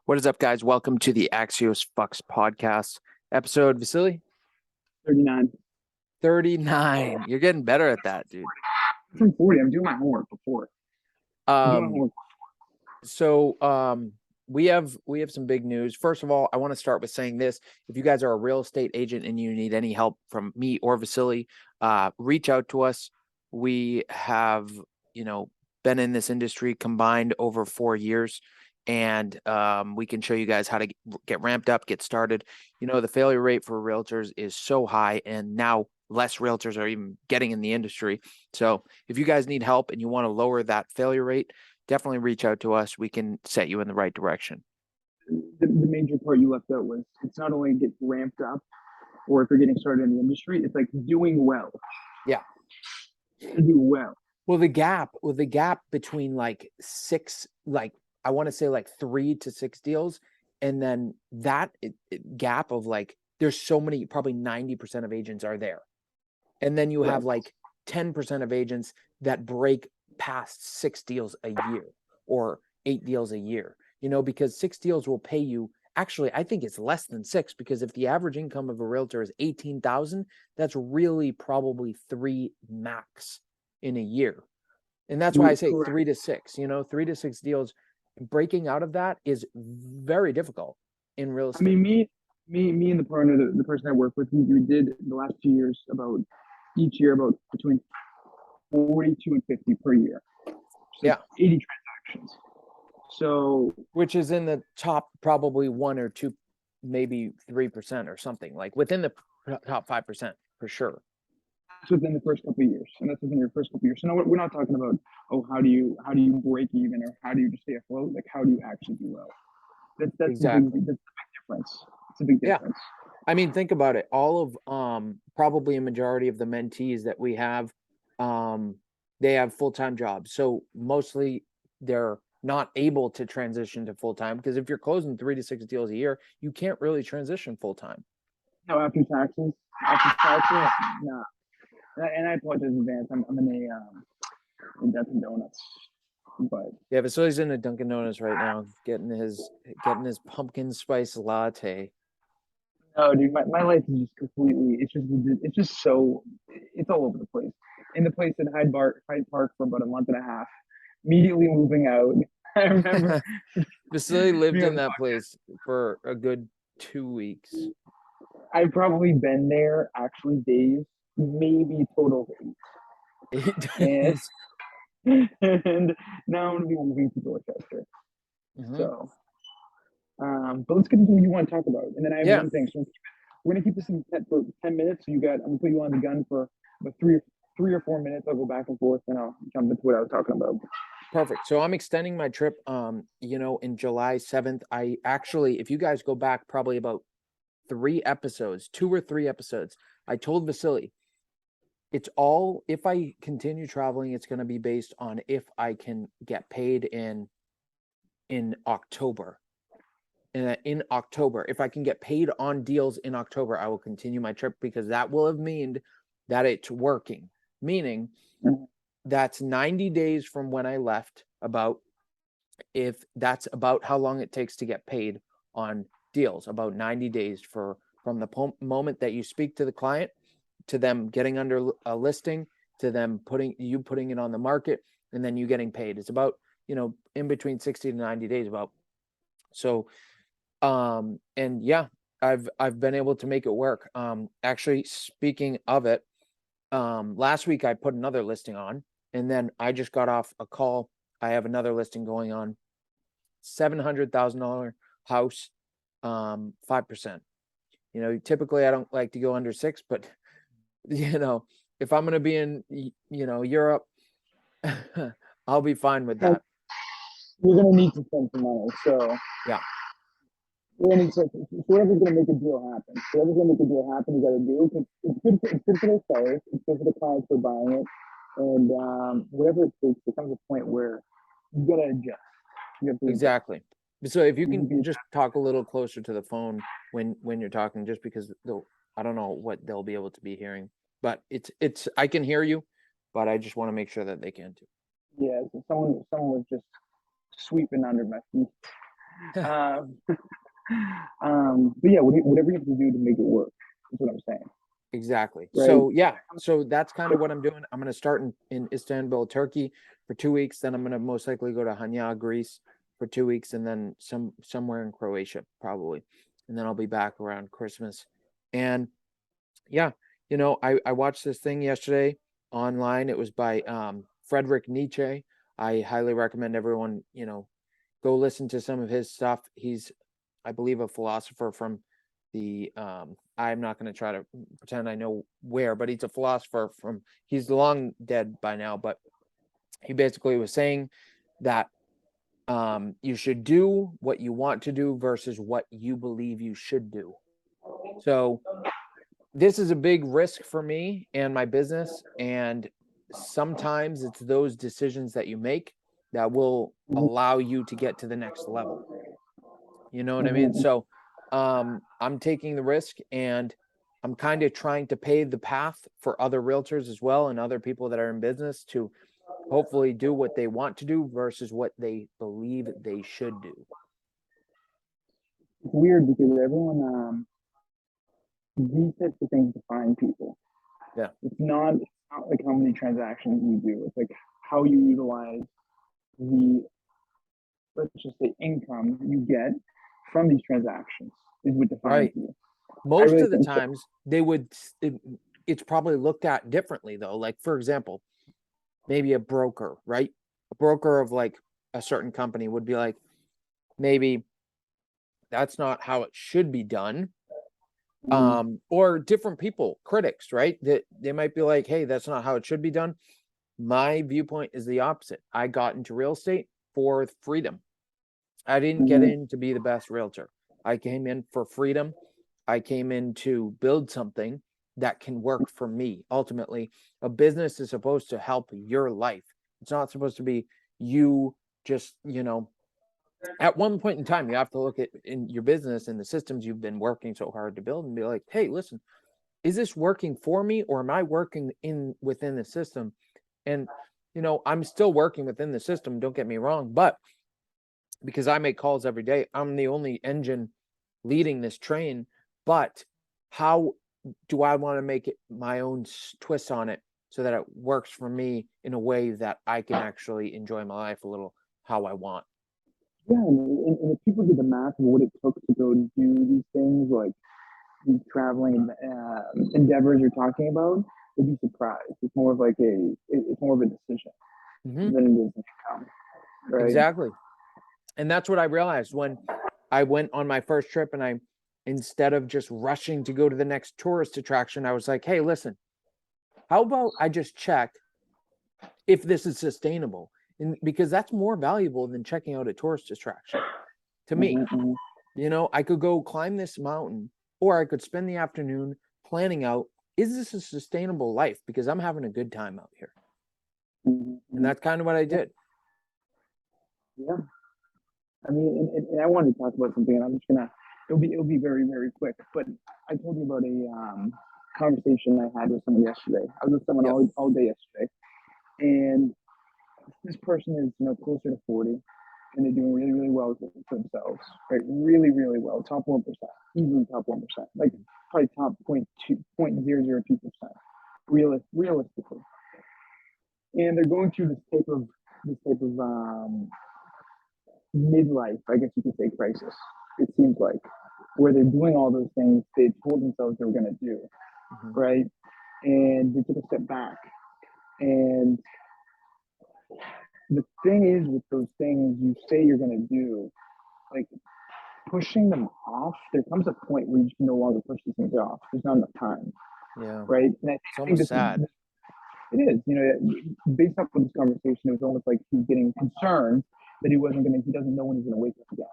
What is up, guys? Welcome to the Axios Fux podcast episode. Vasily, 39. 39. You're getting better at that, dude. From 40. I'm doing my homework before. I'm doing my homework. So we have some big news. First of all, I want to start with saying this. If you guys are a real estate agent and you need any help from me or Vasily, reach out to us. We have, been in this industry combined over 4 years. And we can show you guys how to get ramped up, get started. The failure rate for realtors is so high, and now less realtors are even getting in the industry. So if you guys need help and you want to lower that failure rate, definitely reach out to us. We can set you in the right direction. The major part you left out was it's not only get ramped up, or if you're getting started in the industry, it's like doing well. Yeah. Do well. Well, the gap between I want to say 3 to 6 deals. And then that gap of there's so many, probably 90% of agents are there. And then you have 10% of agents that break past 6 deals a year or 8 deals a year, because 6 deals will pay you. Actually, I think it's less than 6, because if the average income of a realtor is 18,000, that's really probably 3 max in a year. And that's why I say 3 to 6, 3 to 6 deals. Breaking out of that is very difficult in real estate. I mean, me and the partner, the person I work with, we did the last 2 years each year about between 42 and 50 per year. So 80 transactions. So, which is in the top probably 1 or 2, maybe 3% or something, within the top 5% for sure. That's within the first couple of years, and that's within your first couple of years. So no, we're not talking about how do you break even, or how do you just stay afloat. How do you actually do well? That's exactly. That's a big difference. It's a big difference. Yeah. I mean, think about it. All of probably a majority of the mentees that we have, they have full-time jobs. So mostly they're not able to transition to full-time, because if you're closing 3 to 6 deals a year, you can't really transition full-time. No, after taxes, no. And I apologize in advance. I'm in Dunkin' Donuts, but yeah, Vasily's in a Dunkin' Donuts right now, getting his pumpkin spice latte. Oh, dude, my life is just completely. It's just so. It's all over the place. In the place in Hyde Park for about a month and a half. Immediately moving out. I remember Vasily lived in that place for a good 2 weeks. I've probably been there actually days, maybe total of 8. And now I'm gonna be moving to Dorchester. Mm-hmm. So, but let's get into what you want to talk about, and then I have one thing. So we're gonna keep this in for 10 minutes. So I'm gonna put you on the gun for about 3 or 4 minutes. I'll go back and forth, and I'll jump into what I was talking about. Perfect. So I'm extending my trip. In July 7th. I actually, if you guys go back probably about 2 or 3 episodes, I told Vasily, it's all, if I continue traveling, it's going to be based on if I can get paid in October. In October, if I can get paid on deals in October, I will continue my trip, because that will have meant that it's working. Meaning that's 90 days from when I left, if that's about how long it takes to get paid on deals, about 90 days from the moment that you speak to the client to them getting under a listing, to them putting it on the market, and then you getting paid. It's about, in between 60 to 90 days about. So, and yeah, I've been able to make it work. Actually, speaking of it, last week I put another listing on, and then I just got off a call. I have another listing going on, $700,000 house, 5%. Typically I don't like to go under 6, but if I'm going to be in, Europe, I'll be fine with that. You're going to need to spend some money. So yeah, you're going to need to, whoever's going to make a deal happen, you got to do. It's good for the sellers. It's good for the clients who are buying it. And whatever it takes, there comes a point where you got to adjust. Exactly. So if you can just talk a little closer to the phone when you're talking, just because I don't know what they'll be able to be hearing, but it's I can hear you, but I just want to make sure that they can too. Yeah, so someone was just sweeping under my feet. um, but yeah, whatever you have to do to make it work is what I'm saying, Exactly. right? So yeah, so that's kind of what I'm doing. I'm going to start in Istanbul, Turkey for 2 weeks. Then I'm going to most likely go to Hanya, Greece for 2 weeks, and then somewhere in Croatia probably. And then I'll be back around Christmas. And yeah, I watched this thing yesterday online. It was by Friedrich Nietzsche. I highly recommend everyone, go listen to some of his stuff. He's, I believe, a philosopher from the I'm not going to try to pretend I know where, but he's a philosopher from, he's long dead by now, but he basically was saying that you should do what you want to do versus what you believe you should do. So this is a big risk for me and my business, and sometimes it's those decisions that you make that will allow you to get to the next level. You know what I mean? So I'm taking the risk, and I'm kind of trying to pave the path for other realtors as well, and other people that are in business to hopefully do what they want to do versus what they believe they should do. It's weird because everyone, these types of things define people. Yeah. It's not like how many transactions you do. It's like how you utilize the, let's just say, income you get from these transactions is what defines Right. you. Most Really of the think so. times they would, it's probably looked at differently though. Like, for example, maybe a broker, right? A broker of like a certain company would be like, maybe that's not how it should be done. Or different people, critics, right? That they might be like, hey, that's not how it should be done. My viewpoint is the opposite. I got into real estate for freedom. I didn't get Mm-hmm. in to be the best realtor. I came in for freedom. I came in to build something that can work for me. Ultimately, a business is supposed to help your life. It's not supposed to be you just, at one point in time, you have to look at in your business and the systems you've been working so hard to build and be like, hey, listen, is this working for me, or am I working within the system? And I'm still working within the system, don't get me wrong, but because I make calls every day, I'm the only engine leading this train. But how do I want to make it my own twist on it so that it works for me in a way that I can actually enjoy my life a little how I want? Yeah, and if people did the math of what it took to go do these things, like these traveling endeavors you're talking about, they'd be surprised. It's more of like it's more of a decision Mm-hmm. than it is an income, right? Exactly. And that's what I realized when I went on my first trip, and instead of just rushing to go to the next tourist attraction, I was like, hey, listen, how about I just check if this is sustainable? And because that's more valuable than checking out a tourist attraction to me. Mm-hmm. I could go climb this mountain, or I could spend the afternoon planning out, is this a sustainable life? Because I'm having a good time out here. And Mm-hmm. that's kind of what I did. Yeah. I mean, and I wanted to talk about something, and I'm just gonna. It'll be very very quick. But I told you about a conversation I had with someone yesterday. I was with someone Yep. all day yesterday, and this person is closer to 40, and they're doing really really well for themselves, right? Really really well, top 1%, easily top 1%, like probably top 0.2% realistically, and they're going through this type of midlife, I guess you could say, crisis. It seems like where they're doing all those things they told themselves they were going to do, Mm-hmm. right? And they took a step back. And the thing is, with those things you say you're going to do, like pushing them off, there comes a point where you can no longer push these things off. There's not enough time, Yeah. right? And It's I think almost sad. it is. Based off of this conversation, it was almost like he's getting concerned that he doesn't know when he's going to wake up again,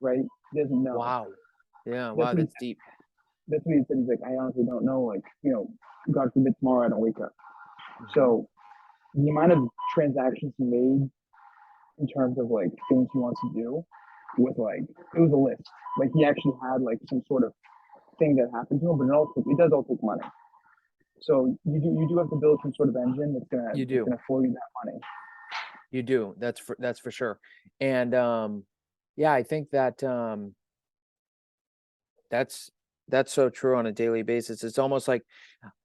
right? He doesn't know. Wow. Yeah. That's Wow. what he That's deep. that's what he said. He's like, I honestly don't know. Like, God forbid tomorrow I don't wake up. Mm-hmm. So the amount of transactions he made in terms of like things he wants to do was like it was a list. Like he actually had like some sort of thing that happened to him, but it does all take money. So you do have to build some sort of engine that's You gonna do. afford you that money. You do. That's for sure. And Yeah, I think that that's so true on a daily basis. It's almost like,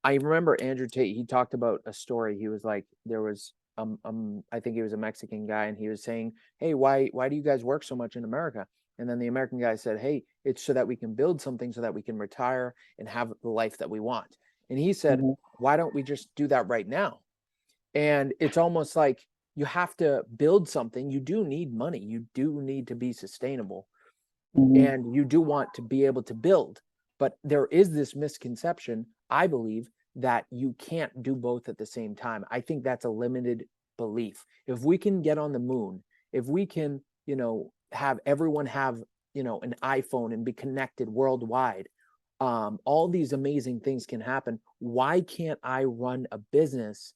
I remember Andrew Tate, he talked about a story. He was like, there was I think he was a Mexican guy, and he was saying, "Hey, why do you guys work so much in America?" And then the American guy said, "Hey, it's so that we can build something so that we can retire and have the life that we want." And he said, Mm-hmm. "Why don't we just do that right now?" And it's almost like you have to build something. You do need money. You do need to be sustainable, Mm-hmm. and you do want to be able to build. But there is this misconception, I believe, that you can't do both at the same time. I think that's a limited belief. If we can get on the moon, if we can, have everyone have, an iPhone and be connected worldwide, all these amazing things can happen. Why can't I run a business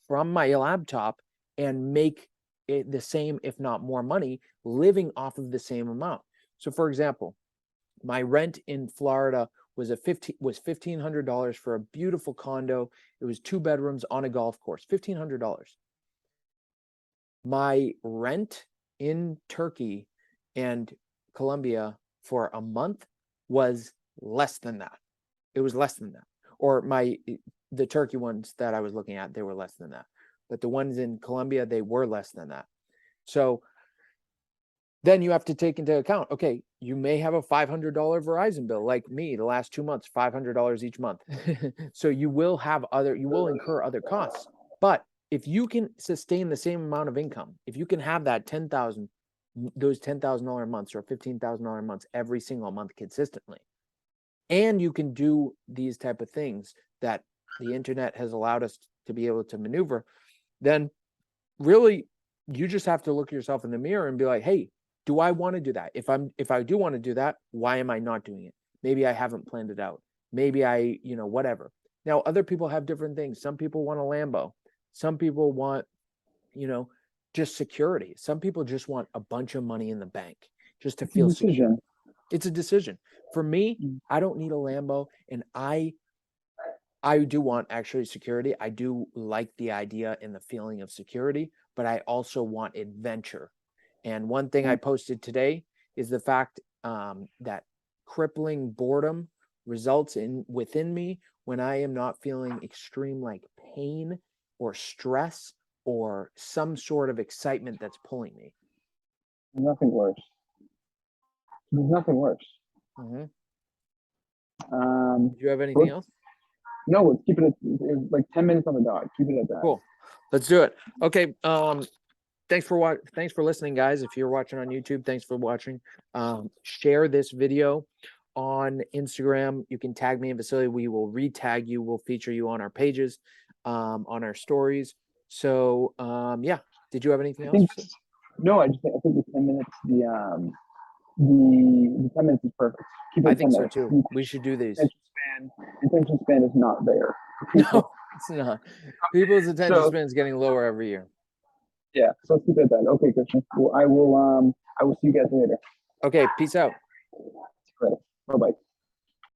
from my laptop and make it the same, if not more money, living off of the same amount? So for example, my rent in Florida was $1,500 for a beautiful condo. It was 2 bedrooms on a golf course, $1,500. My rent in Turkey and Colombia for a month was less than that. It was less than that. Or the Turkey ones that I was looking at, they were less than that. But the ones in Colombia, they were less than that. So then you have to take into account, okay, you may have a $500 Verizon bill like me the last 2 months, $500 each month. So you will incur other costs. But if you can sustain the same amount of income, if you can have that those $10,000 months or $15,000 months every single month consistently, and you can do these type of things that the internet has allowed us to be able to maneuver, then really you just have to look yourself in the mirror and be like, hey, do I want to do that? If I do want to do that, why am I not doing it? Maybe I haven't planned it out. Maybe I, whatever. Now, other people have different things. Some people want a Lambo. Some people want, just security. Some people just want a bunch of money in the bank just to feel secure. It's a decision. For me, I don't need a Lambo, and I do want actually security. I do like the idea and the feeling of security, but I also want adventure. And one thing I posted today is the fact that crippling boredom results within me when I am not feeling extreme like pain or stress or some sort of excitement that's pulling me. Nothing worse. There's nothing worse. Mm-hmm. Do you have anything else? No, let's keep it at like 10 minutes on the dot. Keep it at that. Cool. Let's do it. Okay. Thanks for listening, guys. If you're watching on YouTube, thanks for watching. Share this video on Instagram. You can tag me in Vasily. We will re-tag you. We'll feature you on our pages, on our stories. So yeah. Did you have anything else? No, I think the 10 minutes, the 10 minutes is perfect. I think so too. We should do these. Attention span is not there. No, it's not. People's attention span is getting lower every year. Yeah, so let's keep it at that. Okay, Christian. Well, I will see you guys later. Okay, peace out. Bye bye.